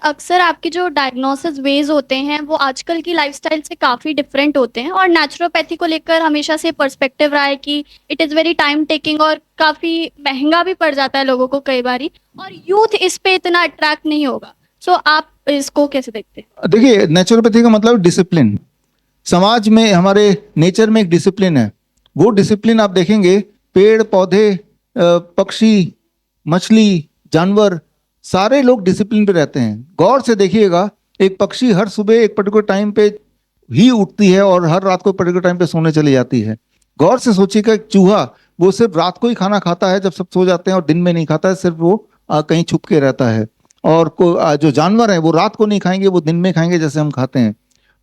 अक्सर आपके जो डायग्नोसिस वेज होते हैं वो आजकल की लाइफस्टाइल से काफ़ी डिफरेंट होते हैं, और नेचुरोपैथी को लेकर हमेशा से पर्सपेक्टिव रहा है कि it is very time taking और काफ़ी महंगा भी पड़ जाता है लोगों को कई बारी, और यूथ इस पे इतना अट्रैक्ट नहीं होगा। सो आप इसको कैसे देखते हैं? देखिए, नेचुरोपैथी का मतलब डिसिप्लिन। समाज में हमारे नेचर में एक डिसिप्लिन है। वो डिसिप्लिन आप देखेंगे, पेड़ पौधे, पक्षी, मछली, जानवर, सारे लोग डिसिप्लिन पे रहते हैं। गौर से देखिएगा, एक पक्षी हर सुबह एक पर्टिकुलर टाइम पे ही उठती है और हर रात को पर्टिकुलर टाइम पे सोने चली जाती है। गौर से सोचिएगा, एक चूहा, वो सिर्फ रात को ही खाना खाता है जब सब सो जाते हैं, और दिन में नहीं खाता है, सिर्फ वो कहीं छुप के रहता है। और जो जानवर है वो रात को नहीं खाएंगे, वो दिन में खाएंगे जैसे हम खाते हैं।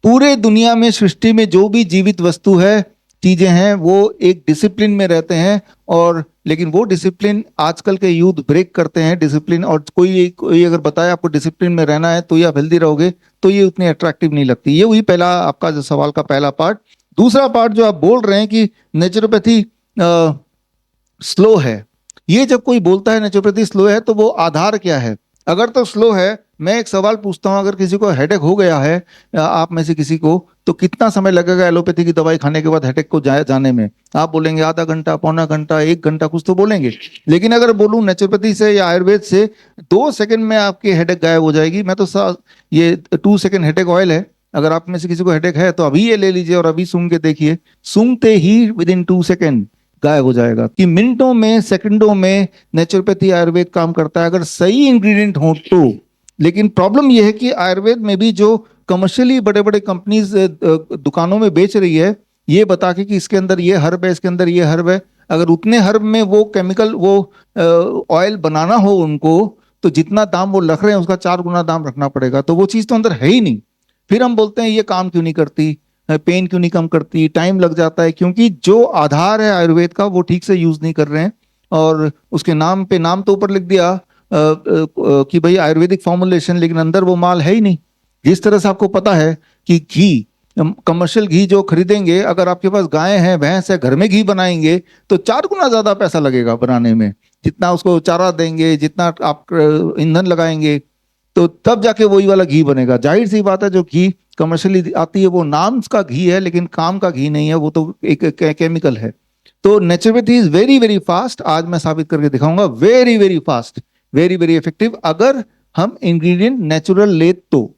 पूरे दुनिया में, सृष्टि में जो भी जीवित वस्तु है, चीजें हैं, वो एक डिसिप्लिन में रहते हैं। और लेकिन वो डिसिप्लिन आजकल के यूथ ब्रेक करते हैं डिसिप्लिन। और कोई अगर बताए आपको डिसिप्लिन में रहना है तो ये आप हेल्दी रहोगे, तो ये उतनी अट्रैक्टिव नहीं लगती। ये वही पहला आपका जो सवाल का पहला पार्ट। दूसरा पार्ट जो आप बोल रहे हैं कि नेचुरोपैथी स्लो है, ये जब कोई बोलता है नेचुरोपैथी स्लो है तो वो आधार क्या है? अगर तो स्लो है, मैं एक सवाल पूछता हूं, अगर किसी को हेडेक हो गया है, आप में से किसी को, तो कितना समय लगेगा एलोपैथी की दवाई खाने के बाद हेडेक को जाने में? आप बोलेंगे आधा घंटा, पौना घंटा, 1 घंटा, कुछ तो बोलेंगे। लेकिन अगर बोलूं नेचुरोपैथी से या आयुर्वेद से, 2 सेकंड में आपकी हेडेक गायब हो जाएगी। मैं तो ये 2 सेकंड हेडेक ऑयल है, अगर आप में से किसी को हेडेक है तो अभी ये ले लीजिए और अभी सूंघ के देखिए, सूंघते ही विद इन 2 सेकंड गायब हो जाएगा। कि मिनटों में, सेकंडों में नेचुरोपैथी आयुर्वेद काम करता है, अगर सही इंग्रेडिएंट हो तो। लेकिन प्रॉब्लम यह है कि आयुर्वेद में भी जो कमर्शियली बड़े बड़े कंपनीज दुकानों में बेच रही है, ये बता के कि इसके अंदर ये हर्ब है, इसके अंदर ये हर्ब है, अगर उतने हर्ब में वो केमिकल, वो ऑयल बनाना हो उनको, तो जितना दाम वो रख रहे हैं उसका 4 गुना दाम रखना पड़ेगा। तो वो चीज़ तो अंदर है ही नहीं। फिर हम बोलते हैं ये काम क्यों नहीं करती, पेन क्यों नहीं कम करती, टाइम लग जाता है, क्योंकि जो आधार है आयुर्वेद का वो ठीक से यूज नहीं कर रहे हैं। और उसके नाम पे, नाम तो ऊपर लिख दिया कि भाई आयुर्वेदिक फॉर्मुलेशन, लेकिन अंदर वो माल है ही नहीं। जिस तरह से आपको पता है कि घी, कमर्शियल घी जो खरीदेंगे, अगर आपके पास गाय है, भैंस है, घर में घी बनाएंगे तो 4 गुना ज्यादा पैसा लगेगा बनाने में। जितना उसको चारा देंगे, जितना आप ईंधन लगाएंगे, तो तब जाके वही वाला घी बनेगा। जाहिर सी बात है, जो घी कमर्शियली आती है वो नाम का घी है, लेकिन काम का घी नहीं है, वो तो एक केमिकल है। तो naturopathy is very very fast, आज मैं साबित करके दिखाऊंगा, very very fast, very very effective, अगर हम इंग्रेडिएंट नेचुरल ले तो।